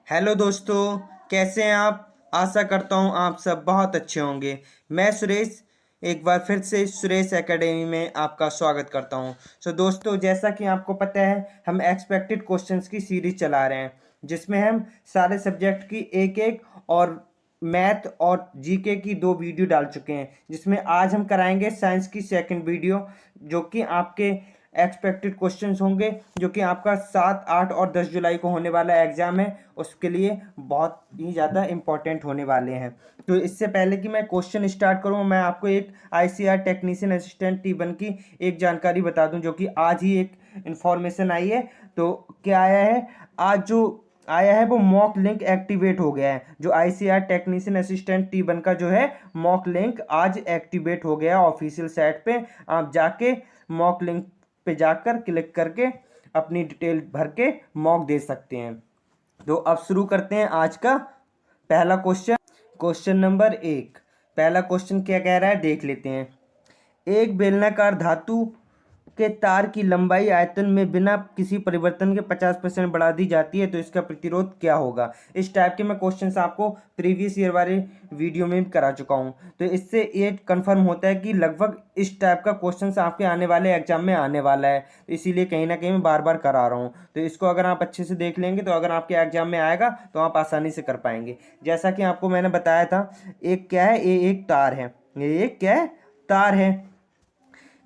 Hello दोस्तों, कैसे हैं आप। आशा करता हूं आप सब बहुत अच्छे होंगे। मैं सुरेश एक बार फिर से सुरेश एकेडमी में आपका स्वागत करता हूं। दोस्तों, जैसा कि आपको पता है, हम एक्सपेक्टेड क्वेश्चंस की सीरीज चला रहे हैं जिसमें हम सारे सब्जेक्ट की एक एक और मैथ और जीके की 2 वीडियो डाल चुके हैं, जिसमें आज हम कराएंगे साइंस की सेकंड वीडियो, जो कि आपके एक्सपेक्टेड क्वेश्चंस होंगे, जो कि आपका 7, 8 और 10 जुलाई को होने वाला एग्जाम है, उसके लिए बहुत ही ज़्यादा इम्पोर्टेंट होने वाले हैं। तो इससे पहले कि मैं क्वेश्चन स्टार्ट करूं, मैं आपको एक आईसीआर टेक्नीशियन असिस्टेंट T1 की एक जानकारी बता दूं, जो कि आज ही एक इन्फॉर्मेशन आई है। तो क्या आया है, आज जो आया है वो मॉक लिंक एक्टिवेट हो गया है। जो आईसीआर टेक्नीशियन असिस्टेंट T1 का जो है मॉक लिंक आज एक्टिवेट हो गया ऑफिशियल साइट पे। आप जाके मॉक लिंक पे जाकर क्लिक करके अपनी डिटेल भर के मॉक दे सकते हैं। तो अब शुरू करते हैं आज का पहला क्वेश्चन। क्वेश्चन नंबर 1, पहला क्वेश्चन क्या कह रहा है देख लेते हैं। एक बेलनाकार धातु के तार की लंबाई आयतन में बिना किसी परिवर्तन के 50% बढ़ा दी जाती है, तो इसका प्रतिरोध क्या होगा। इस टाइप के मैं क्वेश्चंस आपको प्रीवियस ईयर वाले वीडियो में भी करा चुका हूं, तो इससे ये कंफर्म होता है कि लगभग इस टाइप का क्वेश्चंस आपके आने वाले एग्जाम में आने वाला है। तो इसीलिए कहीं ना कहीं मैं बार बार करा रहा हूँ। तो इसको अगर आप अच्छे से देख लेंगे तो अगर आपके एग्जाम में आएगा तो आप आसानी से कर पाएंगे। जैसा कि आपको मैंने बताया था, एक क्या है, ये एक तार है, ये एक क्या है, तार है।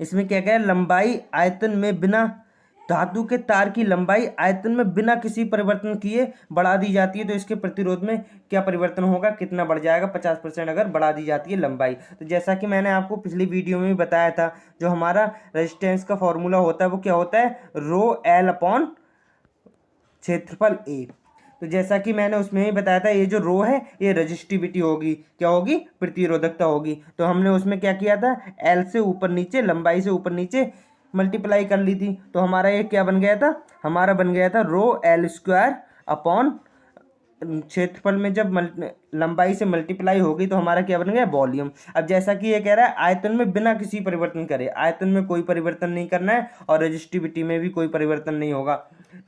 इसमें क्या क्या है, लंबाई आयतन में बिना, धातु के तार की लंबाई आयतन में बिना किसी परिवर्तन किए बढ़ा दी जाती है, तो इसके प्रतिरोध में क्या परिवर्तन होगा, कितना बढ़ जाएगा, 50% अगर बढ़ा दी जाती है लंबाई। तो जैसा कि मैंने आपको पिछली वीडियो में भी बताया था, जो हमारा रेजिस्टेंस का फॉर्मूला होता है वो क्या होता है, रो एल अपॉन क्षेत्रफल ए। तो जैसा कि मैंने उसमें ही बताया था, ये जो रो है ये रजिस्टिविटी होगी, क्या होगी, प्रतिरोधकता होगी। तो हमने उसमें क्या किया था, एल से ऊपर नीचे, लंबाई से ऊपर नीचे मल्टीप्लाई कर ली थी। तो हमारा ये क्या बन गया था, हमारा बन गया था रो एल स्क्वायर अपॉन क्षेत्रफल में जब लंबाई से मल्टीप्लाई होगी तो हमारा क्या बन गया, वॉल्यूम। अब जैसा कि ये कह रहा है आयतन में बिना किसी परिवर्तन करे, आयतन में कोई परिवर्तन नहीं करना है और रजिस्टिविटी में भी कोई परिवर्तन नहीं होगा।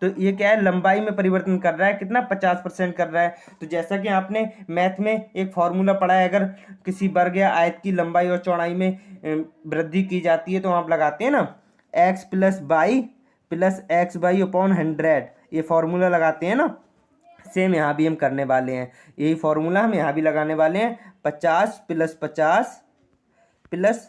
तो ये क्या है, लंबाई में परिवर्तन कर रहा है, कितना, 50% कर रहा है। तो जैसा कि आपने मैथ में एक फॉर्मूला पढ़ा है, अगर किसी वर्ग या आयत की लंबाई और चौड़ाई में वृद्धि की जाती है तो आप लगाते हैं ना, x plus by plus x by upon 100, ये फॉर्मूला लगाते हैं ना। सेम यहाँ भी हम करने वाले हैं, यही फॉर्मूला हम यहाँ भी लगाने वाले हैं। 50 प्लस 50 प्लस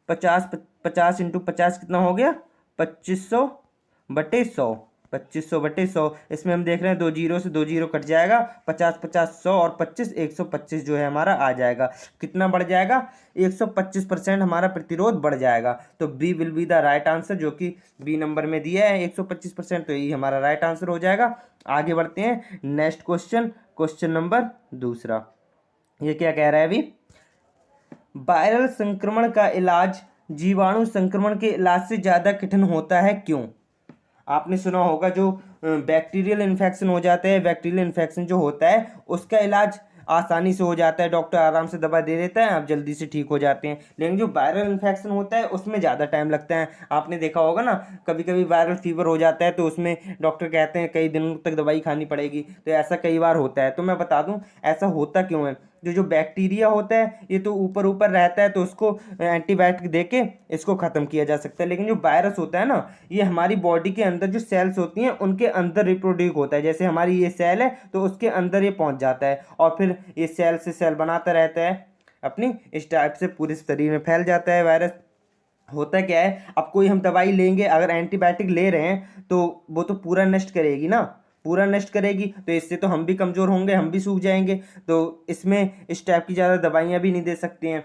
50, 50 × 50 कितना हो गया, 2500/100, 2500/100। इसमें हम देख रहे हैं 2 जीरो से 2 जीरो कट जाएगा, 50 50 100 और 25 125 जो है हमारा आ जाएगा। कितना बढ़ जाएगा, 125% हमारा प्रतिरोध बढ़ जाएगा। तो B will be the right answer, जो कि बी नंबर में दिया है 125%, तो यही हमारा राइट आंसर हो जाएगा। आगे बढ़ते हैं नेक्स्ट क्वेश्चन, क्वेश्चन नंबर दूसरा। ये क्या कह रहा है अभी, वायरल संक्रमण का इलाज जीवाणु संक्रमण के इलाज से ज़्यादा कठिन होता है, क्यों। आपने सुना होगा, जो बैक्टीरियल इन्फेक्शन हो जाता है, बैक्टीरियल इन्फेक्शन जो होता है उसका इलाज आसानी से हो जाता है, डॉक्टर आराम से दवा दे देता है, आप जल्दी से ठीक हो जाते हैं। लेकिन जो वायरल इन्फेक्शन होता है उसमें ज़्यादा टाइम लगता है। आपने देखा होगा ना, कभी कभी वायरल फीवर हो जाता है तो उसमें डॉक्टर कहते हैं कई दिनों तक दवाई खानी पड़ेगी। तो ऐसा कई बार होता है। तो मैं बता दूं ऐसा होता क्यों है। जो बैक्टीरिया होता है ये तो ऊपर ऊपर रहता है, तो उसको एंटीबायोटिक देके इसको ख़त्म किया जा सकता है। लेकिन जो वायरस होता है ना, ये हमारी बॉडी के अंदर जो सेल्स होती हैं उनके अंदर रिप्रोड्यूस होता है। जैसे हमारी ये सेल है तो उसके अंदर ये पहुंच जाता है और फिर ये सेल से सेल बनाता रहता है अपनी, इस टाइप से पूरे शरीर में फैल जाता है वायरस। होता क्या है, अब कोई हम दवाई लेंगे, अगर एंटीबायोटिक ले रहे हैं तो वो तो पूरा नष्ट करेगी ना, पूरा नष्ट करेगी, तो इससे तो हम भी कमज़ोर होंगे, हम भी सूख जाएंगे। तो इसमें इस टाइप की ज़्यादा दवाइयाँ भी नहीं दे सकते हैं,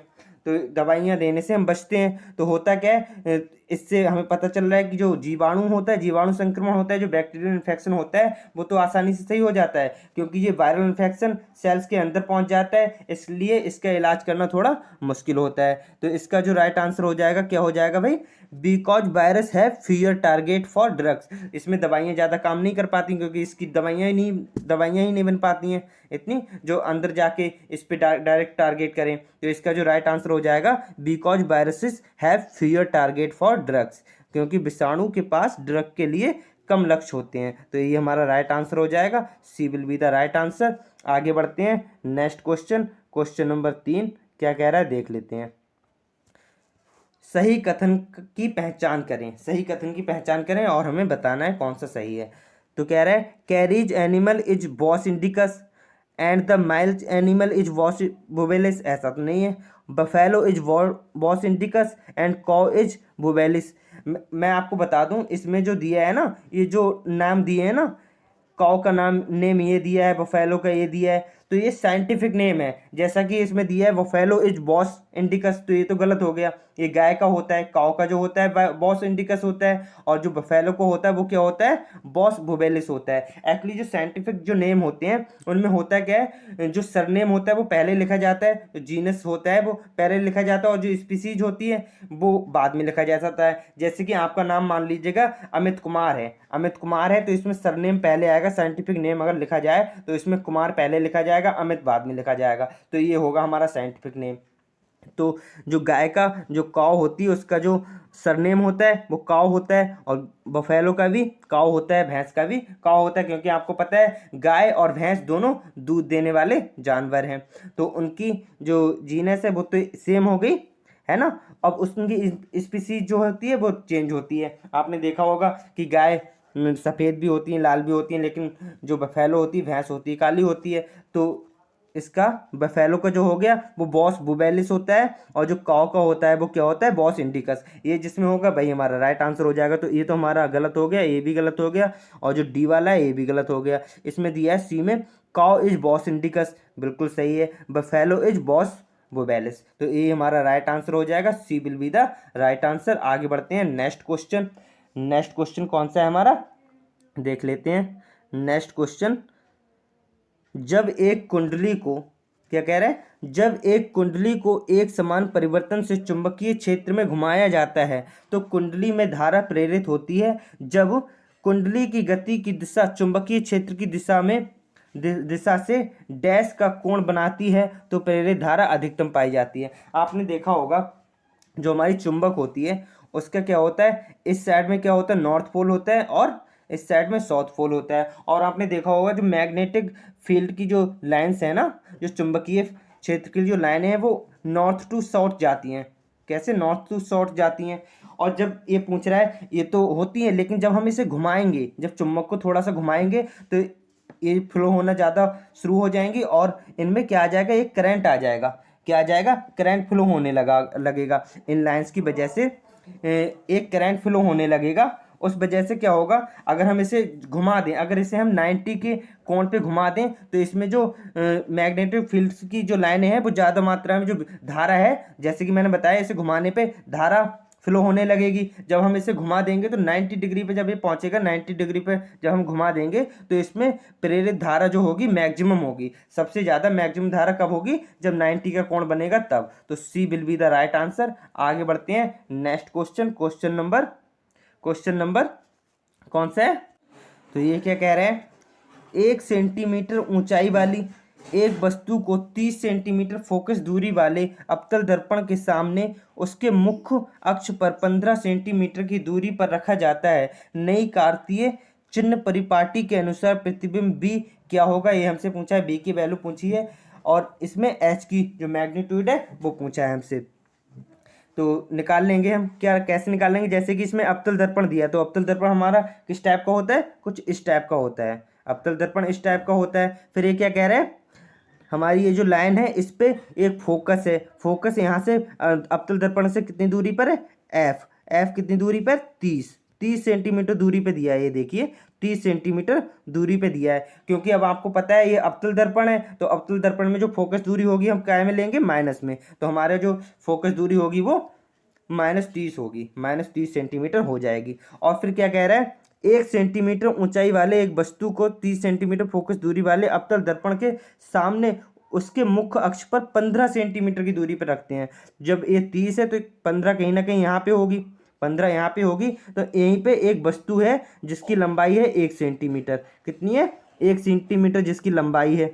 तो दवाइयाँ देने से हम बचते हैं। तो होता क्या है, इससे हमें पता चल रहा है कि जो जीवाणु होता है, जीवाणु संक्रमण होता है, जो बैक्टीरियल इन्फेक्शन होता है वो तो आसानी से सही हो जाता है, क्योंकि ये वायरल इन्फेक्शन सेल्स के अंदर पहुंच जाता है, इसलिए इसका इलाज करना थोड़ा मुश्किल होता है। तो इसका जो राइट आंसर हो जाएगा, क्या हो जाएगा भाई, बिकॉज वायरस है फियर टारगेट फॉर ड्रग्स। इसमें दवाइयाँ ज़्यादा काम नहीं कर पाती, क्योंकि इसकी दवाइयाँ ही नहीं बन पाती हैं इतनी जो अंदर जाके इस पे डायरेक्ट टारगेट करें। तो इसका जो राइट आंसर हो जाएगा, because viruses have fear target for drugs, क्योंकि विषाणु के पास ड्रग के लिए कम लक्ष्य होते हैं। तो ये हमारा राइट आंसर हो जाएगा, C will be the right answer. आगे बढ़ते हैं नेक्स्ट क्वेश्चन, क्वेश्चन नंबर 3 क्या कह रहा है देख लेते हैं। सही कथन की पहचान करें, सही कथन की पहचान करें और हमें बताना है कौन सा सही है। तो कह रहा है carriage animal is Bos indicus and the milch animal is Bos bubalis, ऐसा तो नहीं है। Buffalo is Bos indicus and cow is bubalis. मैं आपको बता दूं, इसमें जो दिया है ना, ये जो नाम दिए हैं ना, काउ का नेम ये दिया है, बफेलो का ये दिया है, तो ये साइंटिफिक नेम है। जैसा कि इसमें दिया है बफेलो इज बॉस इंडिकस, तो ये तो गलत हो गया। ये गाय का होता है, काउ का जो होता है बॉस इंडिकस होता है, और जो बफेलो को होता है वो क्या होता है, बॉस बुबेलिस होता है। एक्चुअली जो साइंटिफिक जो नेम होते हैं उनमें होता क्या है, जो सरनेम होता है वो पहले लिखा जाता है, जो जीनस होता है वो पहले लिखा जाता है, और जो स्पीसीज होती है वो बाद में लिखा जा सकता है। जैसे कि आपका नाम मान लीजिएगा अमित कुमार है, अमित कुमार है, तो इसमें सरनेम पहले आएगा, साइंटिफिक नेम अगर लिखा जाए तो इसमें कुमार पहले लिखा जाएगा, अमित बाद में लिखा जाएगा, तो ये होगा हमारा साइंटिफिक नेम। तो जो गाय का जो काव होती है उसका जो सरनेम होता है वो काव होता है, और बफेलो का भी काव होता है, भैंस का भी काव होता है, क्योंकि आपको पता है गाय और भैंस दोनों दूध देने वाले जानवर हैं। तो उनकी जो जीनस है वो तो सेम हो गई है ना। अब उसकी स्पीसीज जो होती है वो चेंज होती है। आपने देखा होगा कि गाय सफ़ेद भी होती हैं, लाल भी होती हैं, लेकिन जो बफेलो होती है, भैंस होती है, काली होती है। तो इसका बफेलो का जो हो गया वो बॉस बुबेलिस होता है, और जो काउ का होता है वो क्या होता है, बॉस इंडिकस। ये जिसमें होगा भाई हमारा राइट आंसर हो जाएगा। तो ये तो हमारा गलत हो गया, ये भी गलत हो गया, और जो डी वाला है ये भी गलत हो गया। इसमें दिया है सी में काउ इज बॉस इंडिकस, बिल्कुल सही है। बफेलो इज बॉस बुबेलिस, तो ये हमारा राइट आंसर हो जाएगा, C will be the right answer. आगे बढ़ते हैं नेक्स्ट क्वेश्चन, नेक्स्ट क्वेश्चन कौन सा है हमारा देख लेते हैं। नेक्स्ट क्वेश्चन, जब एक कुंडली को क्या कह रहा है, जब एक कुंडली को एक समान परिवर्तन से चुंबकीय क्षेत्र में घुमाया जाता है तो कुंडली में धारा प्रेरित होती है। जब कुंडली की गति की दिशा चुंबकीय क्षेत्र की दिशा से डैश का कोण बनाती है तो प्रेरित धारा अधिकतम पाई जाती है। आपने देखा होगा जो हमारी चुंबक होती है उसका क्या होता है, इस साइड में क्या होता है, नॉर्थ पोल होता है, और इस साइड में साउथ पोल होता है। और आपने देखा होगा जो मैग्नेटिक फील्ड की जो लाइंस है ना, जो चुंबकीय क्षेत्र की जो लाइनें हैं वो नॉर्थ टू साउथ जाती हैं। कैसे, नॉर्थ टू साउथ जाती हैं। और जब ये पूछ रहा है, ये तो होती है, लेकिन जब हम इसे घुमाएंगे, जब चुंबक को थोड़ा सा घुमाएंगे तो ये फ्लो होना ज़्यादा शुरू हो जाएंगी, और इनमें क्या आ जाएगा, एक करंट आ जाएगा। क्या आ जाएगा, करंट फ्लो होने लगेगा इन लाइंस की वजह से। एक करंट फ्लो होने लगेगा। उस वजह से क्या होगा, अगर हम इसे घुमा दें, अगर इसे हम 90 के कोण पे घुमा दें तो इसमें जो मैग्नेटिक फील्ड की जो लाइनें हैं वो ज़्यादा मात्रा में जो धारा है, जैसे कि मैंने बताया, इसे घुमाने पे धारा फ्लो होने लगेगी। जब हम इसे घुमा देंगे तो 90 डिग्री पे जब ये पहुंचेगा, 90 डिग्री पे जब हम घुमा देंगे तो इसमें प्रेरित धारा जो होगी मैक्सिमम होगी। सबसे ज़्यादा मैक्सिमम धारा कब होगी, जब 90 का कोण बनेगा तब। तो C will be the right answer. आगे बढ़ते हैं नेक्स्ट क्वेश्चन, क्वेश्चन नंबर कौन सा है, तो ये क्या कह रहे हैं, 1 सेंटीमीटर ऊंचाई वाली एक वस्तु को 30 सेंटीमीटर फोकस दूरी वाले अवतल दर्पण के सामने उसके मुख्य अक्ष पर 15 सेंटीमीटर की दूरी पर रखा जाता है। नई कार्तीय चिन्ह परिपाटी के अनुसार प्रतिबिंब बी क्या होगा, ये हमसे पूछा है, बी की वैल्यू पूछी है, और इसमें एच की जो मैग्नीट्यूड है वो पूछा है हमसे। तो निकाल लेंगे हम, क्या कैसे निकाल लेंगे, जैसे कि इसमें अवतल दर्पण दिया है, तो अवतल दर्पण हमारा किस टाइप का होता है, कुछ इस टाइप का होता है। अवतल दर्पण इस टाइप का होता है। फिर ये क्या कह रहे हैं, हमारी ये जो लाइन है इस पे एक फोकस है, फोकस यहाँ से अवतल दर्पण से कितनी दूरी पर है, एफ, एफ कितनी दूरी पर, 30 सेंटीमीटर दूरी पे दिया है। ये देखिए 30 सेंटीमीटर दूरी पे दिया है, क्योंकि अब आपको पता है ये अवतल दर्पण है, तो अवतल दर्पण में जो फोकस दूरी होगी हम क्या में लेंगे, माइनस में। तो हमारे जो फोकस दूरी होगी वो -30 होगी, -30 सेंटीमीटर हो जाएगी। और फिर क्या कह रहा है, 1 सेंटीमीटर ऊंचाई वाले एक वस्तु को 30 सेंटीमीटर फोकस दूरी वाले अवतल दर्पण के सामने उसके मुख्य अक्ष पर 15 सेंटीमीटर की दूरी पर रखते हैं। जब ये 30 है तो 15 कहीं ना कहीं यहाँ पे होगी, 15 यहाँ पे होगी, तो यहीं पे एक वस्तु है जिसकी लंबाई है 1 सेंटीमीटर। कितनी है, 1 सेंटीमीटर जिसकी लंबाई है,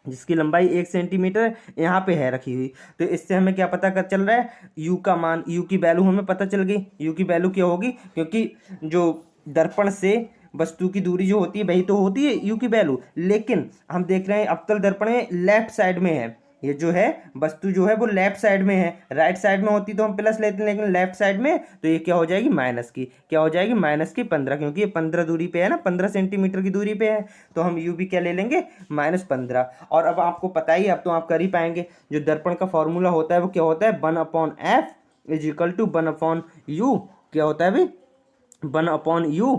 जिसकी लंबाई 1 सेंटीमीटर यहाँ पे है रखी हुई। तो इससे हमें क्या पता कर चल रहा है, यू का मान, यू की वैल्यू हमें पता चल गई। यू की वैल्यू क्या होगी, क्योंकि जो दर्पण से वस्तु की दूरी जो होती है वही तो होती है यू की वैल्यू, लेकिन हम देख रहे हैं अवतल दर्पण में लेफ्ट साइड में है, ये जो है वस्तु जो है वो लेफ्ट साइड में है, राइट साइड में होती तो हम प्लस लेते हैं, लेकिन लेफ्ट साइड में तो ये क्या हो जाएगी माइनस की, क्या हो जाएगी माइनस की 15, क्योंकि ये 15 दूरी पे है ना, 15 सेंटीमीटर की दूरी पे है, तो हम यू भी क्या ले लेंगे -15। और अब आपको पता ही, अब तो आप कर ही पाएंगे, जो दर्पण का फॉर्मूला होता है वो क्या होता है 1/f is equal to 1/u, क्या होता है भाई 1/u,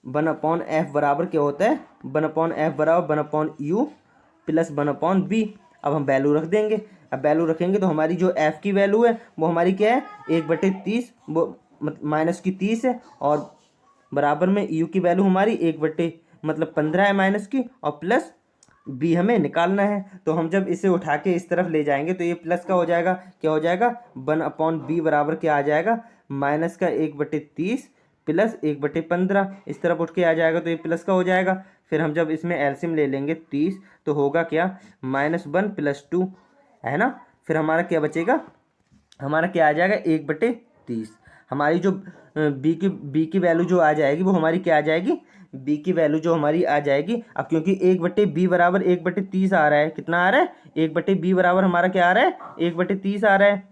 1/f बराबर क्या होता है 1/f बराबर 1/u प्लस 1/b। अब हम वैल्यू रख देंगे, अब वैल्यू रखेंगे तो हमारी जो f की वैल्यू है वो हमारी क्या है 1/30, वो -30 है, और बराबर में u की वैल्यू हमारी 1/15 है माइनस की, और प्लस b हमें निकालना है। तो हम जब इसे उठा के इस तरफ ले जाएंगे तो ये प्लस का हो जाएगा, क्या हो जाएगा 1/b बराबर क्या आ जाएगा माइनस का 1/30 प्लस 1/15, इस तरफ उठ के आ जाएगा तो ये प्लस का हो जाएगा। फिर हम जब इसमें एलसीएम ले लेंगे 30 तो होगा क्या -1 + 2 है ना, फिर हमारा क्या बचेगा, हमारा क्या आ जाएगा 1/30। हमारी जो बी की वैल्यू जो आ जाएगी वो हमारी क्या आ जाएगी, बी की वैल्यू जो हमारी आ जाएगी, अब क्योंकि 1/b बराबर 1/30 आ रहा है, कितना आ रहा है 1/b बराबर हमारा क्या आ रहा है 1/30 आ रहा है,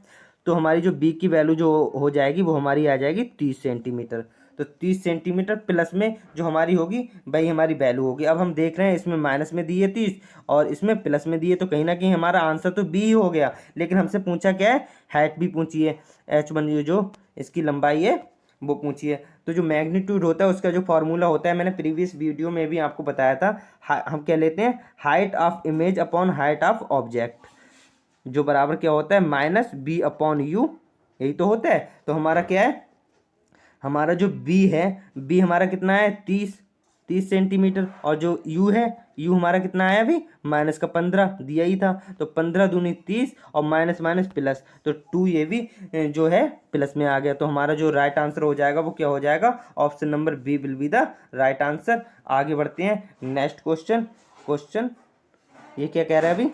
तो हमारी जो बी की वैल्यू जो हो जाएगी वो हमारी आ जाएगी 30 सेंटीमीटर। तो 30 सेंटीमीटर प्लस में जो हमारी होगी वही हमारी वैल्यू होगी। अब हम देख रहे हैं इसमें माइनस में दी है 30 और इसमें प्लस में दी है, तो कहीं ना कहीं हमारा आंसर तो बी ही हो गया, लेकिन हमसे पूछा क्या है हाइट भी पूछी है, h1 जो इसकी लंबाई है वो पूछी है। तो जो मैग्नीट्यूड होता है उसका जो फॉर्मूला होता है मैंने प्रीवियस वीडियो में भी आपको बताया था, हम क्या लेते हैं height of image upon height of object, जो बराबर क्या होता है -b/u, यही तो होता है। तो हमारा क्या है, हमारा जो b है, b हमारा कितना है 30 सेंटीमीटर, और जो u है u हमारा कितना आया अभी -15 दिया ही था, तो 15 दूनी 30 और माइनस माइनस प्लस, तो 2 ये भी जो है प्लस में आ गया। तो हमारा जो राइट आंसर हो जाएगा वो क्या हो जाएगा option number B will be the right answer. आगे बढ़ते हैं नेक्स्ट क्वेश्चन ये क्या कह रहा है अभी,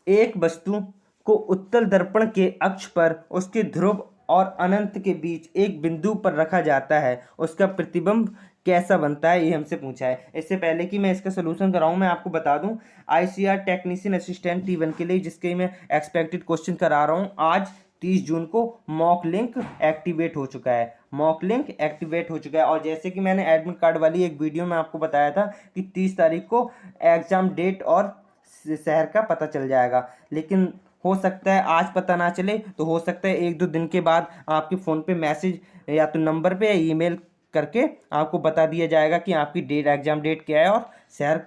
एक वस्तु को उत्तल दर्पण के अक्ष पर उसके ध्रुव और अनंत के बीच एक बिंदु पर रखा जाता है, उसका प्रतिबिंब कैसा बनता है, ये हमसे पूछा है। इससे पहले कि मैं इसका सोल्यूशन कराऊं मैं आपको बता दूं, आईसीआर टेक्नीशियन असिस्टेंट T1 के लिए जिसके मैं एक्सपेक्टेड क्वेश्चन करा रहा हूं, आज 30 जून को मॉक लिंक एक्टिवेट हो चुका है, मॉक लिंक एक्टिवेट हो चुका है। और जैसे कि मैंने एडमिट कार्ड वाली एक वीडियो में आपको बताया था कि 30 तारीख को एग्जाम डेट और शहर का पता चल जाएगा, लेकिन हो सकता है आज पता ना चले, तो हो सकता है 1-2 दिन के बाद आपके फ़ोन पे मैसेज या तो नंबर पे या ईमेल करके आपको बता दिया जाएगा कि आपकी डेट एग्जाम डेट क्या है और शहर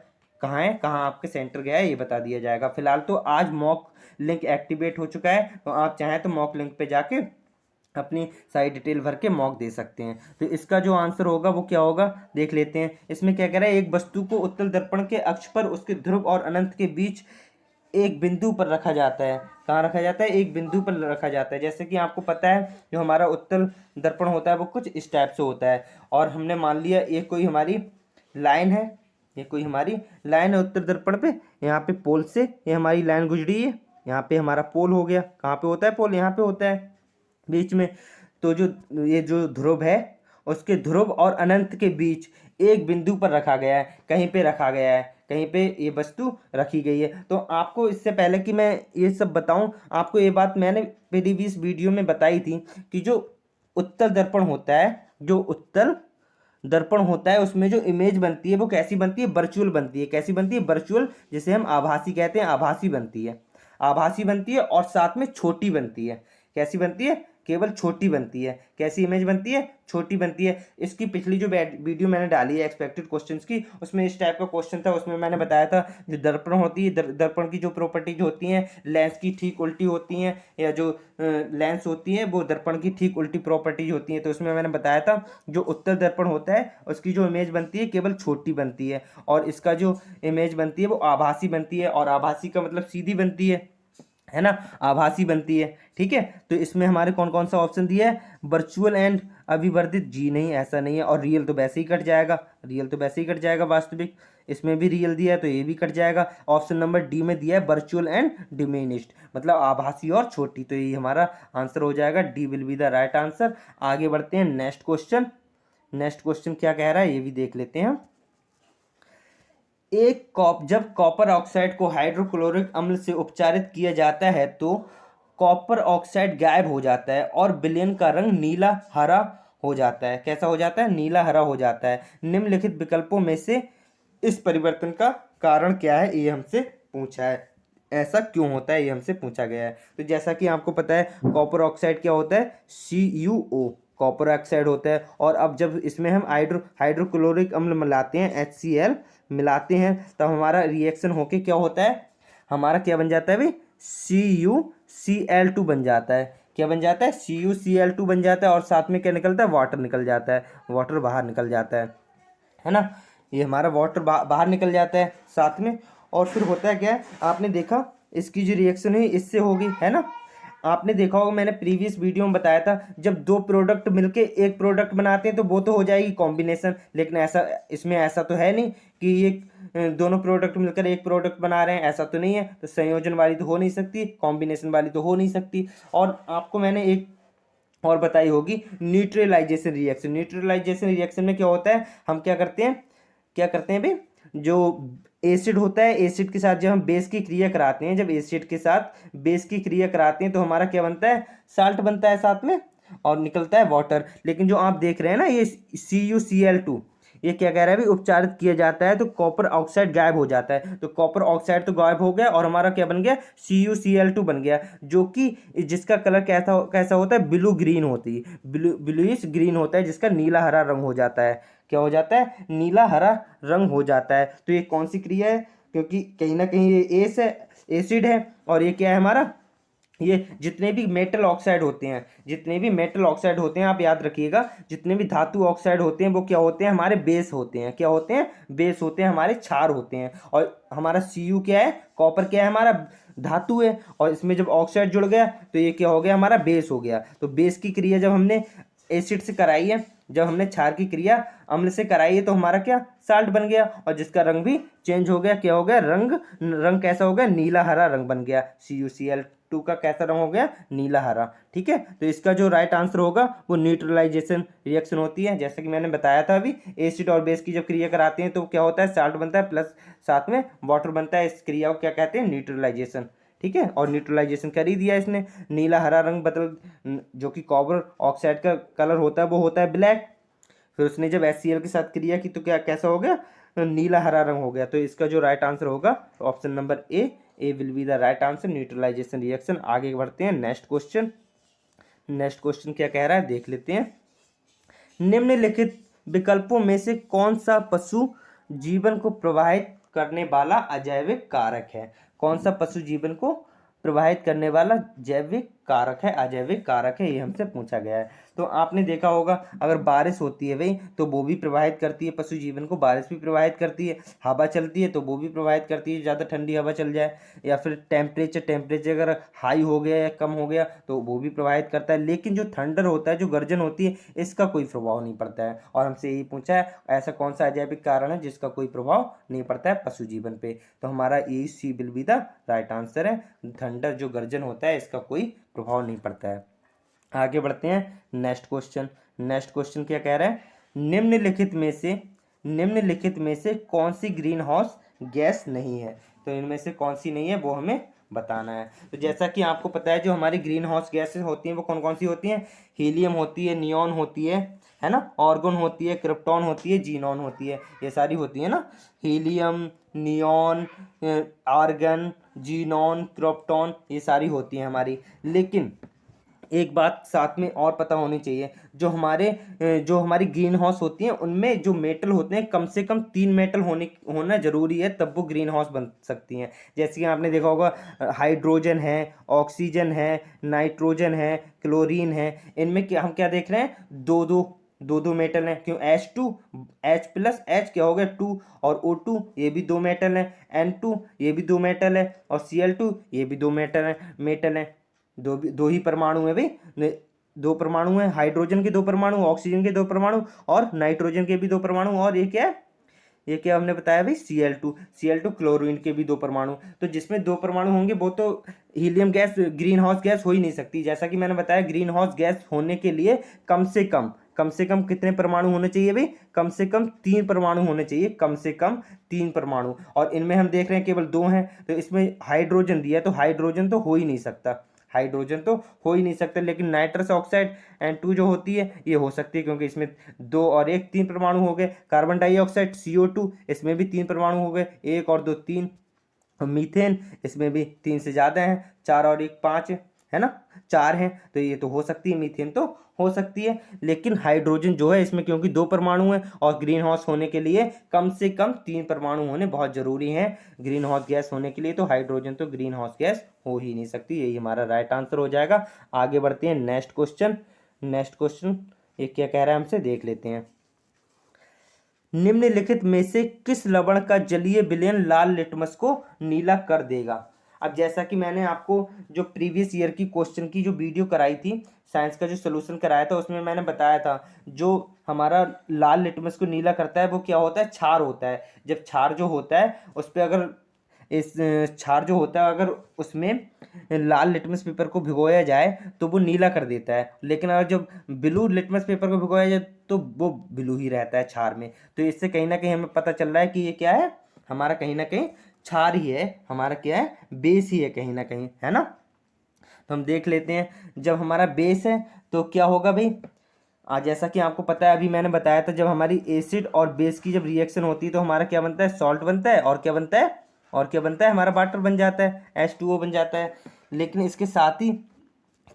कहाँ है, कहाँ आपके सेंटर गया है, ये बता दिया जाएगा। फिलहाल तो आज मॉक लिंक एक्टिवेट हो चुका है, तो आप चाहें तो मॉक लिंक पे जाके अपनी सारी डिटेल भर के मॉक दे सकते हैं। तो इसका जो आंसर होगा वो क्या होगा देख लेते हैं। इसमें क्या कह रहा है, एक वस्तु को उत्तल दर्पण के अक्ष पर उसके ध्रुव और अनंत के बीच एक बिंदु पर रखा जाता है। कहाँ रखा जाता है, एक बिंदु पर रखा जाता है। जैसे कि आपको पता है जो हमारा उत्तल दर्पण होता है वो कुछ इस टाइप से होता है, और हमने मान लिया ये कोई हमारी लाइन है, ये कोई हमारी लाइन है उत्तल दर्पण पे, यहाँ पे पोल से ये हमारी लाइन गुजरी है, यहाँ पे हमारा पोल हो गया। कहाँ पे होता है पोल, यहाँ पे होता है बीच में। तो जो ये जो ध्रुव है उसके ध्रुव और अनंत के बीच एक बिंदु पर रखा गया है, कहीं पे रखा गया है, कहीं पे ये वस्तु रखी गई है। तो आपको इससे पहले कि मैं ये सब बताऊं, आपको ये बात मैंने प्रीवियस वीडियो में बताई थी कि जो उत्तल दर्पण होता है, जो उत्तल दर्पण होता है उसमें जो इमेज बनती है वो कैसी बनती है, वर्चुअल बनती है। कैसी बनती है, वर्चुअल, जिसे हम आभासी कहते हैं, आभासी बनती है, आभासी बनती है, और साथ में छोटी बनती है। कैसी बनती है, केवल छोटी बनती है। कैसी इमेज बनती है, छोटी बनती है। इसकी पिछली जो वीडियो मैंने डाली है एक्सपेक्टेड क्वेश्चंस की, उसमें इस टाइप का क्वेश्चन था। उसमें मैंने बताया था जो दर्पण होती है, दर्पण की जो प्रॉपर्टीज होती हैं लेंस की ठीक उल्टी होती हैं, या जो लेंस होती है वो दर्पण की ठीक उल्टी प्रॉपर्टीज होती हैं। तो उसमें मैंने बताया था जो उत्तल दर्पण होता है उसकी जो इमेज बनती है केवल छोटी बनती है, और इसका जो इमेज बनती है वो आभासी बनती है, और आभासी का मतलब सीधी बनती है ना, आभासी बनती है। ठीक है, तो इसमें हमारे कौन कौन सा ऑप्शन दिया है, वर्चुअल एंड अविवर्धित, जी नहीं ऐसा नहीं है, और रियल तो वैसे ही कट जाएगा, रियल तो वैसे ही कट जाएगा, वास्तविक इसमें भी रियल दिया है तो ये भी कट जाएगा। ऑप्शन नंबर डी में दिया है वर्चुअल एंड डिमिनिश्ड, मतलब आभासी और छोटी, तो ये हमारा आंसर हो जाएगा D will be the right answer. आगे बढ़ते हैं नेक्स्ट क्वेश्चन। नेक्स्ट क्वेश्चन क्या कह रहा है ये भी देख लेते हैं। जब कॉपर ऑक्साइड को हाइड्रोक्लोरिक अम्ल से उपचारित किया जाता है तो कॉपर ऑक्साइड गायब हो जाता है और विलयन का रंग नीला हरा हो जाता है। कैसा हो जाता है? नीला हरा हो जाता है। निम्नलिखित विकल्पों में से इस परिवर्तन का कारण क्या है, ये हमसे पूछा है। ऐसा क्यों होता है, ये हमसे पूछा गया है। तो जैसा कि आपको पता है कॉपर ऑक्साइड क्या होता है? CuO कॉपर ऑक्साइड होता है। और अब जब इसमें हम हाइड्रोक्लोरिक अम्ल मिलाते हैं, HCl मिलाते हैं, तब हमारा रिएक्शन होके क्या होता है? हमारा क्या बन जाता है भाई? CuCl2 बन जाता है। क्या बन जाता है? CuCl2 बन जाता है और साथ में क्या निकलता है? वाटर निकल जाता है, वाटर बाहर निकल जाता है ना। ये हमारा वाटर बाहर निकल जाता है साथ में। और फिर होता है क्या है, आपने देखा इसकी जो रिएक्शन हुई इससे होगी, है ना। आपने देखा होगा, मैंने प्रीवियस वीडियो में बताया था, जब दो प्रोडक्ट मिलके एक प्रोडक्ट बनाते हैं तो वो तो हो जाएगी कॉम्बिनेशन। लेकिन ऐसा इसमें ऐसा तो है नहीं कि ये दोनों प्रोडक्ट मिलकर एक प्रोडक्ट बना रहे हैं, ऐसा तो नहीं है। तो संयोजन वाली तो हो नहीं सकती, कॉम्बिनेशन वाली तो हो नहीं सकती। और आपको मैंने एक और बताई होगी, न्यूट्रलाइजेशन रिएक्शन। न्यूट्रलाइजेशन रिएक्शन में क्या होता है, हम क्या करते हैं भाई, जो एसिड होता है, एसिड के साथ जब हम बेस की क्रिया कराते हैं, जब एसिड के साथ बेस की क्रिया कराते हैं तो हमारा क्या बनता है? साल्ट बनता है साथ में, और निकलता है वाटर। लेकिन जो आप देख रहे हैं ना ये CuCl2, ये क्या कह रहा है भाई? उपचारित किया जाता है तो कॉपर ऑक्साइड गायब हो जाता है। तो कॉपर ऑक्साइड तो गायब हो गया और हमारा क्या बन गया? CuCl2 बन गया, जो कि जिसका कलर कैसा कैसा होता है? ब्लू ग्रीन होती है, ब्लूइश ग्रीन होता है, जिसका नीला हरा रंग हो जाता है। क्या हो जाता है? नीला हरा रंग हो जाता है। तो ये कौन सी क्रिया है? क्योंकि कहीं ना कहीं ये एसिड है, और ये क्या है हमारा? ये जितने भी मेटल ऑक्साइड होते हैं, जितने भी मेटल ऑक्साइड होते हैं, आप याद रखिएगा, जितने भी धातु ऑक्साइड होते हैं वो क्या होते हैं? हमारे बेस होते हैं। क्या होते हैं? बेस होते हैं, हमारे क्षार होते हैं। और हमारा Cu क्या है? कॉपर क्या है? हमारा धातु है। और इसमें जब ऑक्साइड जुड़ गया तो ये क्या हो गया? हमारा बेस हो गया। तो बेस की क्रिया जब हमने एसिड से कराई है, जब हमने क्षार की क्रिया अम्ल से कराई है, तो हमारा क्या? साल्ट बन गया, और जिसका रंग भी चेंज हो गया। क्या हो गया? रंग कैसा हो गया? नीला हरा रंग बन गया। CuCl2 का कैसा रंग हो गया? नीला हरा। ठीक है, तो इसका जो राइट आंसर होगा वो न्यूट्रलाइजेशन रिएक्शन होती है। जैसे कि मैंने बताया था अभी, एसिड और बेस की जब क्रिया कराते हैं तो क्या होता है? साल्ट बनता है प्लस साथ में वाटर बनता है। इस क्रिया को क्या कहते हैं? न्यूट्रलाइजेशन। ठीक है, और न्यूट्रलाइजेशन कर ही दिया इसने। नीला हरा रंग जो कि कॉपर ऑक्साइड का कलर होता है वो होता है ब्लैक। फिर उसने जब HCl के साथ क्रिया की तो क्या कैसा हो गया? नीला हरा रंग हो गया। तो इसका जो राइट आंसर होगा option number A will be the right answer, neutralization reaction. आगे बढ़ते हैं, नेक्स्ट क्वेश्चन क्या कह रहा है देख लेते हैं। निम्नलिखित विकल्पों में से कौन सा पशु जीवन को प्रभावित करने वाला अजैविक कारक है? कौन सा पशु जीवन को प्रभावित करने वाला जैविक कारक है, अजैविक कारक है, ये हमसे पूछा गया है। तो आपने देखा होगा, अगर बारिश होती है भाई तो वो भी प्रभावित करती है पशु जीवन को। बारिश भी प्रभावित करती है, हवा चलती है तो वो भी प्रभावित करती है, ज़्यादा ठंडी हवा चल जाए, या फिर टेम्परेचर अगर हाई हो गया या कम हो गया तो वो भी प्रभावित करता है। लेकिन जो थंडर होता है, जो गर्जन होती है, इसका कोई प्रभाव नहीं पड़ता है। और हमसे यही पूछा है ऐसा कौन सा अजैविक कारण है जिसका कोई प्रभाव नहीं पड़ता है पशु जीवन पे? तो हमारा C will be the right answer है। थंडर जो गर्जन होता है इसका कोई प्रभाव नहीं पड़ता है। आगे बढ़ते हैं, नेक्स्ट क्वेश्चन क्या कह रहा है? निम्नलिखित में से कौन सी ग्रीन हाउस गैस नहीं है? तो इनमें से कौन सी नहीं है वो हमें बताना है। तो जैसा कि आपको पता है जो हमारी ग्रीन हाउस गैसेस होती हैं वो कौन कौन सी होती हैं? हीलियम होती है, नियॉन होती है ना, ऑर्गन होती है, क्रिप्टॉन होती है, जीनॉन होती है, ये सारी होती है ना। Helium, neon, argon, xenon, krypton, ये सारी होती हैं हमारी। लेकिन एक बात साथ में और पता होनी चाहिए, जो हमारी ग्रीन हाउस होती हैं उनमें जो मेटल होते हैं कम से कम 3 मेटल होना जरूरी है, तब वो ग्रीन हाउस बन सकती हैं। जैसे कि आपने देखा होगा, हाइड्रोजन है, ऑक्सीजन है, नाइट्रोजन है, क्लोरीन है। इनमें क्या हम क्या देख रहे हैं? दो मेटल हैं। क्यों? H प्लस H क्या हो गया? 2, और O2 ये भी 2 मेटल है, N2 ये भी 2 मेटल है, और Cl2 ये भी 2 मेटल है। दो ही परमाणु है भाई, 2 परमाणु हैं, हाइड्रोजन के 2 परमाणु, ऑक्सीजन के 2 परमाणु, और नाइट्रोजन के भी 2 परमाणु। और ये क्या है? ये क्या हमने बताया भाई? Cl2 क्लोरीन के भी 2 परमाणु। तो जिसमें 2 परमाणु होंगे वो तो helium gas, green house gas हो ही नहीं सकती। जैसा कि मैंने बताया, ग्रीन हाउस गैस होने के लिए कम से कम कम से कम कितने परमाणु होने चाहिए भाई? कम से कम 3 परमाणु होने चाहिए, कम से कम 3 परमाणु। और इनमें हम देख रहे हैं केवल 2 हैं, तो इसमें हाइड्रोजन दिया है, तो हाइड्रोजन तो हो ही नहीं सकता, हाइड्रोजन तो हो ही नहीं सकता। लेकिन नाइट्रस ऑक्साइड N2 जो होती है ये हो सकती है, क्योंकि इसमें 2 और 1 3 परमाणु हो गए। कार्बन डाइऑक्साइड CO2 इसमें भी 3 परमाणु हो गए, 1 और 2 3। मीथेन इसमें भी 3 से ज़्यादा हैं, 4 और 1 5 है ना, 4 हैं, तो ये तो हो सकती है, मीथेन तो हो सकती है। लेकिन हाइड्रोजन जो है इसमें क्योंकि 2 परमाणु हैं और ग्रीन हाउस होने के लिए कम से कम 3 परमाणु होने बहुत ज़रूरी हैं ग्रीन हाउस गैस होने के लिए, तो हाइड्रोजन तो ग्रीन हाउस गैस हो ही नहीं सकती। यही हमारा राइट आंसर हो जाएगा। आगे बढ़ते हैं नेक्स्ट क्वेश्चन। नेक्स्ट क्वेश्चन ये क्या कह रहा है हमसे, देख लेते हैं। निम्नलिखित में से किस लवण का जलीय विलयन लाल लिटमस को नीला कर देगा? अब जैसा कि मैंने आपको जो प्रीवियस ईयर की क्वेश्चन की जो वीडियो कराई थी, साइंस का जो सोल्यूशन कराया था, उसमें मैंने बताया था जो हमारा लाल लिटमस को नीला करता है वो क्या होता है? क्षार होता है। जब क्षार जो होता है उस पर अगर इस क्षार जो होता है अगर उसमें लाल लिटमस पेपर को भिगोया जाए तो वो नीला कर देता है, लेकिन अगर जब ब्लू लिटमस पेपर को भिगोया जाए तो वो ब्लू ही रहता है क्षार में। तो इससे कहीं ना कहीं हमें पता चल रहा है कि ये क्या है, हमारा कहीं ना कहीं क्षार ही है, हमारा क्या है, बेस ही है कहीं ना कहीं, है ना। तो हम देख लेते हैं, जब हमारा बेस है तो क्या होगा भाई? जैसा कि आपको पता है, अभी मैंने बताया था, जब हमारी एसिड और बेस की जब रिएक्शन होती है तो हमारा क्या बनता है? सॉल्ट बनता है। और क्या बनता है? और क्या बनता है? हमारा वाटर बन जाता है, H2O बन जाता है। लेकिन इसके साथ ही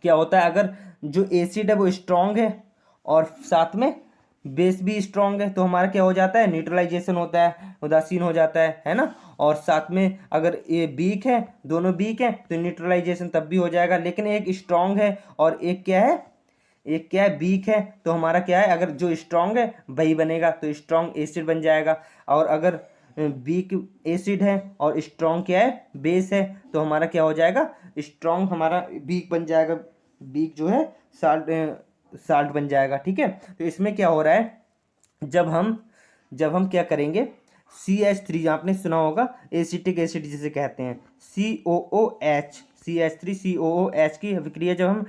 क्या होता है, अगर जो एसिड है वो स्ट्रांग है और साथ में बेस भी स्ट्रांग है तो हमारा क्या हो जाता है? न्यूट्रलाइजेशन होता है, उदासीन हो जाता है ना। और साथ में अगर ये वीक है, दोनों वीक है, तो न्यूट्रलाइजेशन तब भी हो जाएगा। लेकिन एक स्ट्रांग है और एक क्या है, एक क्या है, वीक है, तो हमारा क्या है, अगर जो स्ट्रांग है वही बनेगा तो स्ट्रांग एसिड बन जाएगा। और अगर वीक एसिड है और स्ट्रांग क्या है, बेस है, तो हमारा क्या हो जाएगा? स्ट्रांग हमारा वीक बन जाएगा, वीक जो है साल्ट, साल्ट बन जाएगा। ठीक है, तो इसमें क्या हो रहा है, जब हम क्या करेंगे, CH3 आपने सुना होगा, एसिटिक एसिड जिसे कहते हैं, COOH, CH3COOH की विक्रिया जब हम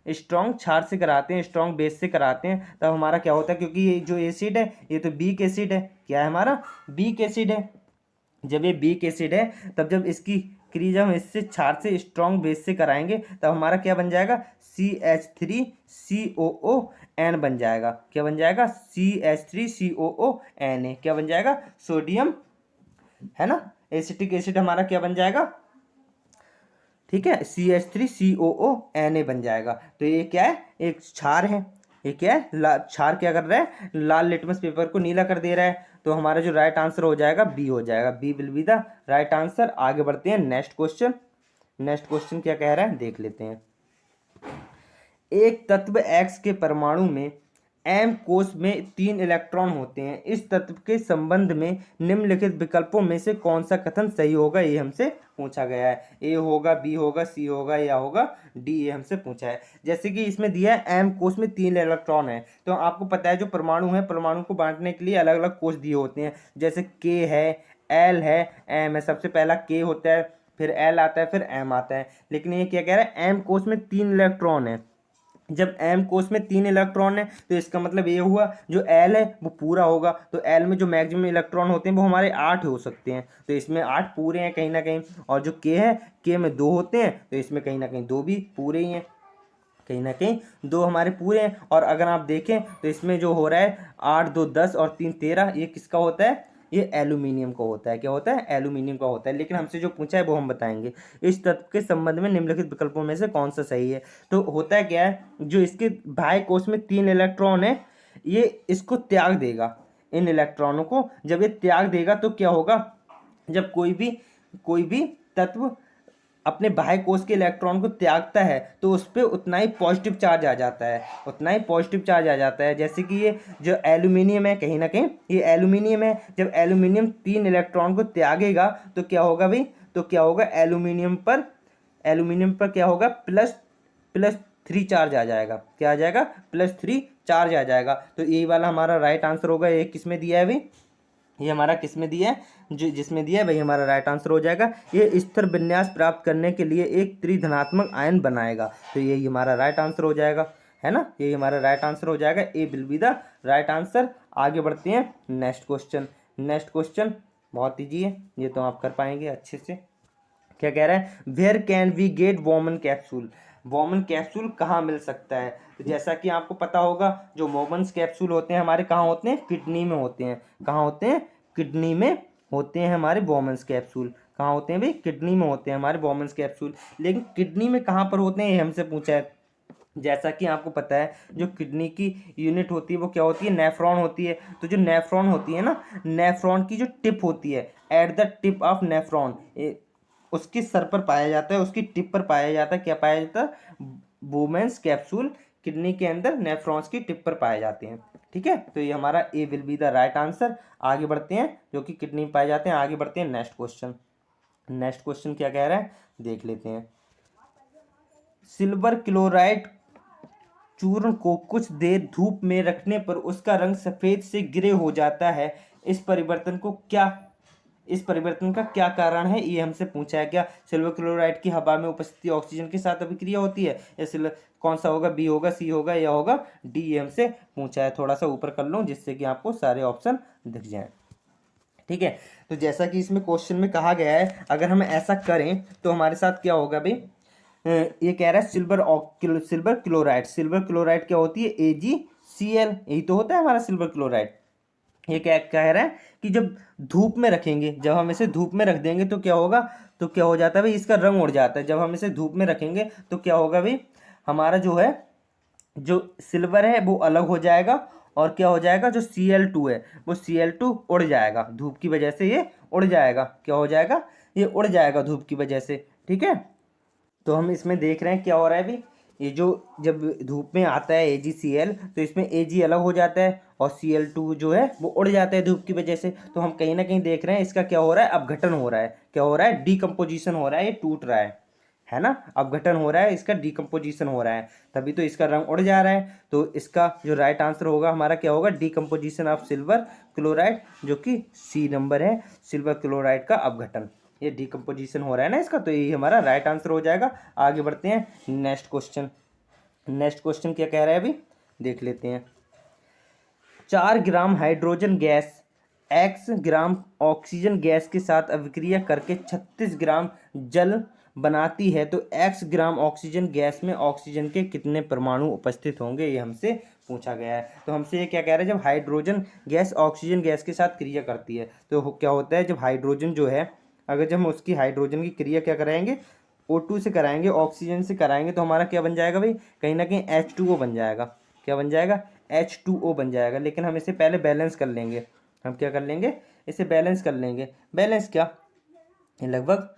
स्ट्रॉन्ग क्षार से कराते हैं, स्ट्रॉन्ग बेस से कराते हैं, तब हमारा क्या होता है, क्योंकि ये जो एसिड है ये तो वीक एसिड है, क्या है हमारा? वीक एसिड है। जब ये वीक एसिड है तब जब इसकी क्रिया जब हम इससे क्षार से स्ट्रॉन्ग बेस से कराएंगे तब हमारा क्या बन जाएगा? CH3COON बन जाएगा। क्या बन जाएगा? CH3COONA क्या बन जाएगा? सोडियम, है ना, एसिटिक एसिड हमारा क्या बन जाएगा? ठीक है, CH3COONA बन जाएगा। तो ये क्या है? एक क्षार है। ये क्या है? क्षार क्या कर रहा है? लाल लिटमस पेपर को नीला कर दे रहा है। तो हमारा जो राइट आंसर हो जाएगा बी हो जाएगा, B will be the right answer. आगे बढ़ते हैं नेक्स्ट क्वेश्चन। नेक्स्ट क्वेश्चन क्या कह रहा है देख लेते हैं। एक तत्व X के परमाणु में M कोष में 3 इलेक्ट्रॉन होते हैं। इस तत्व के संबंध में निम्नलिखित विकल्पों में से कौन सा कथन सही होगा, ये हमसे पूछा गया है। ए होगा, बी होगा, सी होगा या होगा डी, ये हमसे पूछा है। जैसे कि इसमें दिया है M कोष में 3 इलेक्ट्रॉन है, तो आपको पता है जो परमाणु है, परमाणु को बांटने के लिए अलग अलग कोष दिए होते हैं। जैसे K है, L है, M है। सबसे पहला K होता है, फिर L आता है, फिर M आता है। लेकिन ये क्या कह रहा है? M कोष में 3 इलेक्ट्रॉन है। जब M कोष में 3 इलेक्ट्रॉन है तो इसका मतलब ये हुआ जो L है वो पूरा होगा। तो L में जो मैक्सिमम इलेक्ट्रॉन होते हैं वो हमारे 8 हो सकते हैं, तो इसमें 8 पूरे हैं कहीं ना कहीं। और जो K है, K में 2 होते हैं, तो इसमें कहीं ना कहीं 2 भी पूरे ही हैं, कहीं ना कहीं 2 हमारे पूरे हैं। और अगर आप देखें तो इसमें जो हो रहा है 8 2 10 और 3 13, ये किसका होता है? ये एल्यूमिनियम का होता है। क्या होता है? एल्यूमिनियम का होता है। लेकिन हमसे जो पूछा है वो हम बताएंगे। इस तत्व के संबंध में निम्नलिखित विकल्पों में से कौन सा सही है? तो होता है क्या है, जो इसके बाह्य कोष में 3 इलेक्ट्रॉन है, ये इसको त्याग देगा, इन इलेक्ट्रॉनों को जब ये त्याग देगा तो क्या होगा, जब कोई भी तत्व अपने बाह्य कोष के इलेक्ट्रॉन को त्यागता है तो उस पर उतना ही पॉजिटिव चार्ज आ जाता है, उतना ही पॉजिटिव चार्ज आ जाता है। जैसे कि ये जो एल्यूमिनियम है, कहीं ना कहीं ये एल्यूमिनियम है, जब एल्यूमिनियम 3 इलेक्ट्रॉन को त्यागेगा तो क्या होगा भाई? तो क्या होगा, एल्यूमिनियम पर क्या होगा? +3 चार्ज आ जाएगा। क्या आ जाएगा? +3 चार्ज आ जाएगा। तो यही वाला हमारा राइट आंसर होगा। ये किस में दिया है भाई? ये हमारा किस में दिया है? जो जिसमें दिया है वही हमारा राइट आंसर हो जाएगा। ये स्थिर विन्यास प्राप्त करने के लिए एक त्रिधनात्मक आयन बनाएगा, तो यही हमारा राइट आंसर हो जाएगा। है ना, ये हमारा राइट आंसर हो जाएगा, A will be the right answer. आगे बढ़ते हैं नेक्स्ट क्वेश्चन। नेक्स्ट क्वेश्चन बहुत ईजी है, ये तो आप कर पाएंगे अच्छे से। क्या कह रहा है, where can we get woman capsule, woman capsule कहाँ मिल सकता है। तो जैसा कि आपको पता होगा, जो वोमन्स कैप्सूल होते हैं हमारे कहाँ होते हैं, किडनी में होते हैं। कहाँ होते हैं, किडनी में होते हैं हमारे वोमन्स कैप्सूल। कहाँ होते हैं भाई, किडनी में होते हैं हमारे वोमन्स कैप्सूल। लेकिन किडनी में कहाँ पर होते हैं, ये हमसे पूछा है। जैसा कि आपको पता है, जो किडनी की यूनिट होती है वो क्या होती है, नेफ्रॉन होती है। तो जो नेफ्रॉन होती है ना, नेफ्रॉन की जो टिप होती है, at the tip of nephron, उसके सर पर पाया जाता है, उसकी टिप पर पाया जाता है। क्या पाया जाता है, वुमेन्स कैप्सूल किडनी के अंदर नेफ्रॉन्स की टिप पर पाए जाते हैं। ठीक है, तो ये हमारा A will be the right answer. आगे बढ़ते हैं, जो कि किडनी में पाए जाते हैं। आगे बढ़ते हैं नेक्स्ट क्वेश्चन। नेक्स्ट क्वेश्चन क्या कह रहा है, देख लेते हैं। सिल्वर क्लोराइड चूर्ण को कुछ देर धूप में रखने पर उसका रंग सफेद से ग्रे हो जाता है। इस परिवर्तन का क्या कारण है, ये हमसे पूछा है। क्या सिल्वर क्लोराइड की हवा में उपस्थिति ऑक्सीजन के साथ अभिक्रिया होती है, या सिल्वर कौन सा होगा, बी होगा, सी होगा, या होगा डी, ये हमसे पूछा है। थोड़ा सा ऊपर कर लूँ जिससे कि आपको सारे ऑप्शन दिख जाएं। ठीक है, तो जैसा कि इसमें क्वेश्चन में कहा गया है, अगर हम ऐसा करें तो हमारे साथ क्या होगा भाई, ये कह रहा है सिल्वर क्लोराइड। सिल्वर क्लोराइड क्या होती है, AgCl, यही तो होता है हमारा सिल्वर क्लोराइड। ये क्या कह रहा है कि जब धूप में रखेंगे, जब हम इसे धूप में रख देंगे तो क्या होगा, तो क्या हो जाता है भाई, इसका रंग उड़ जाता है। जब हम इसे धूप में रखेंगे तो क्या होगा भाई, हमारा जो है, जो सिल्वर है वो अलग हो जाएगा, और क्या हो जाएगा, जो Cl2 है वो Cl2 उड़ जाएगा धूप की वजह से, ये उड़ जाएगा। क्या हो जाएगा, ये उड़ जाएगा धूप की वजह से। ठीक है, तो हम इसमें देख रहे हैं क्या हो रहा है अभी, ये जो जब धूप में आता है AgCl, तो इसमें Ag अलग हो जाता है और Cl2 जो है वो उड़ जाता है धूप की वजह से। तो हम कहीं ना कहीं देख रहे हैं इसका क्या हो रहा है, अपघटन हो रहा है। क्या हो रहा है, डीकम्पोजिशन हो रहा है, ये टूट रहा है ना, अपघटन हो रहा है, इसका डीकम्पोजिशन हो रहा है, तभी तो इसका रंग उड़ जा रहा है। तो इसका जो राइट आंसर होगा हमारा क्या होगा, डीकम्पोजिशन ऑफ सिल्वर क्लोराइड, जो कि सी नंबर है, सिल्वर क्लोराइड का अपघटन। ये डीकम्पोजिशन हो रहा है ना इसका, तो ये हमारा राइट आंसर हो जाएगा। आगे बढ़ते हैं नेक्स्ट क्वेश्चन। नेक्स्ट क्वेश्चन क्या कह रहा है अभी, देख लेते हैं। 4 gram hydrogen gas x gram oxygen gas के साथ अभिक्रिया करके 36 ग्राम जल बनाती है, तो x ग्राम ऑक्सीजन गैस में ऑक्सीजन के कितने परमाणु उपस्थित होंगे, ये हमसे पूछा गया है। तो हमसे ये क्या कह रहा है, जब हाइड्रोजन गैस ऑक्सीजन गैस के साथ क्रिया करती है तो क्या होता है, जब हाइड्रोजन जो है, अगर जब हम उसकी हाइड्रोजन की क्रिया क्या कराएंगे, O2 से कराएंगे, ऑक्सीजन से कराएंगे, तो हमारा क्या बन जाएगा भाई, कहीं ना कहीं H2O बन जाएगा। क्या बन जाएगा, H2O बन जाएगा। लेकिन हम इसे पहले बैलेंस कर लेंगे। हम क्या कर लेंगे, इसे बैलेंस कर लेंगे। बैलेंस क्या, ये लगभग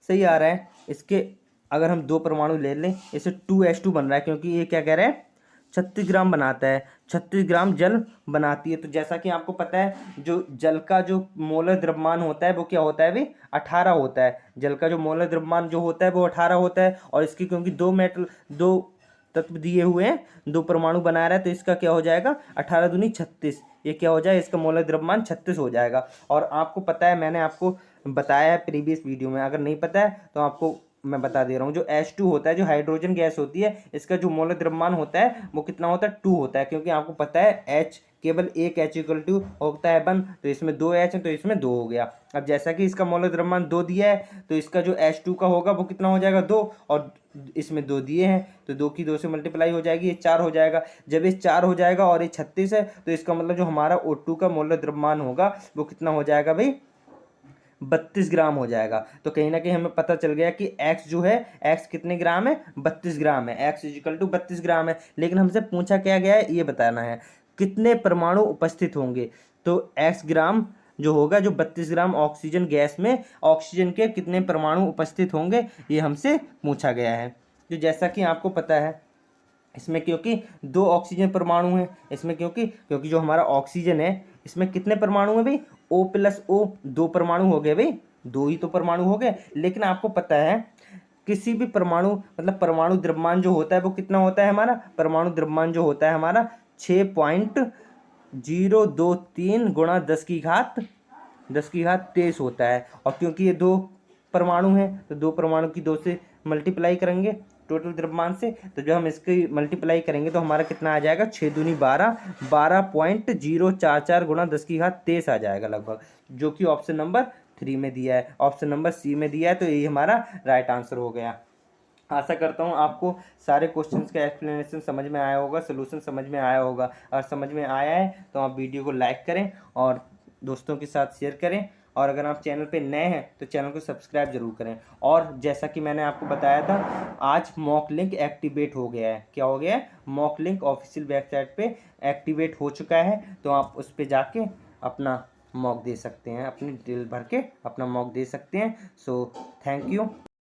सही आ रहा है। इसके अगर हम 2 परमाणु ले लें, इसे 2H2 बन रहा है, क्योंकि ये क्या कह रहा है, 36 ग्राम बनाता है, 36 ग्राम जल बनाती है। तो जैसा कि आपको पता है, जो जल का जो मोलर द्रव्यमान होता है वो क्या होता है भाई, 18 होता है। जल का जो मोलर द्रव्यमान जो होता है वो 18 होता है, और इसकी क्योंकि 2 तत्व दिए हुए हैं, 2 परमाणु बना रहा है, तो इसका क्या हो जाएगा, 18 दूनी 36, ये क्या हो जाए, इसका मोलर द्रव्यमान 36 हो जाएगा। और आपको पता है, मैंने आपको बताया है प्रीवियस वीडियो में, अगर नहीं पता है तो आपको मैं बता दे रहा हूँ, जो H2 होता है, जो हाइड्रोजन गैस होती है, इसका जो मोलर द्रव्यमान होता है वो कितना होता है, 2 होता है। क्योंकि आपको पता है H केवल एक H इक्वल टू होता है 1, तो इसमें 2 H है, तो इसमें 2 हो गया। अब जैसा कि इसका मोलर द्रव्यमान 2 दिया है, तो इसका जो H2 का होगा वो कितना हो जाएगा, 2, और इसमें 2 दिए हैं, तो 2 की 2 से मल्टीप्लाई हो जाएगी, ये 4 हो जाएगा। जब ये 4 हो जाएगा और ये 36 है, तो इसका मतलब जो हमारा O2 का मोलर द्रव्यमान होगा वो कितना हो जाएगा भाई, 32 ग्राम हो जाएगा। तो कहीं ना कहीं हमें पता चल गया कि x जो है, x कितने ग्राम है, 32 ग्राम है, x इजिकल टू 32 ग्राम है। लेकिन हमसे पूछा क्या गया है, ये बताना है कितने परमाणु उपस्थित होंगे। तो x ग्राम जो होगा, जो 32 ग्राम ऑक्सीजन गैस में ऑक्सीजन के कितने परमाणु उपस्थित होंगे, ये हमसे पूछा गया है। जो जैसा कि आपको पता है, इसमें क्योंकि 2 ऑक्सीजन परमाणु हैं, इसमें क्योंकि जो हमारा ऑक्सीजन है, इसमें कितने परमाणु हैं भाई, O+O 2 परमाणु हो गए भाई, 2 ही तो परमाणु हो गए। लेकिन आपको पता है, किसी भी परमाणु, मतलब परमाणु द्रव्यमान जो होता है वो कितना होता है हमारा, परमाणु द्रव्यमान जो होता है हमारा 6.023 गुणा 10 की घात 23 होता है। और क्योंकि ये 2 परमाणु हैं, तो 2 परमाणु की 2 से मल्टीप्लाई करेंगे, टोटल द्रव्यमान से। तो जब हम इसकी मल्टीप्लाई करेंगे तो हमारा कितना आ जाएगा, 6 दूनी 12, 12.044 गुणा 10⁻23 आ जाएगा लगभग, जो कि ऑप्शन नंबर 3 में दिया है, ऑप्शन नंबर सी में दिया है। तो यही हमारा राइट आंसर हो गया। आशा करता हूँ आपको सारे क्वेश्चंस का एक्सप्लेनेशन समझ में आया होगा, सोल्यूशन समझ में आया होगा। और समझ में आया है तो आप वीडियो को लाइक करें और दोस्तों के साथ शेयर करें, और अगर आप चैनल पे नए हैं तो चैनल को सब्सक्राइब जरूर करें। और जैसा कि मैंने आपको बताया था, आज मॉक लिंक एक्टिवेट हो गया है। क्या हो गया है, मॉक लिंक ऑफिशियल वेबसाइट पे एक्टिवेट हो चुका है। तो आप उस पर जाके अपना मॉक दे सकते हैं, अपनी डिटेल भर के अपना मॉक दे सकते हैं। So thank you.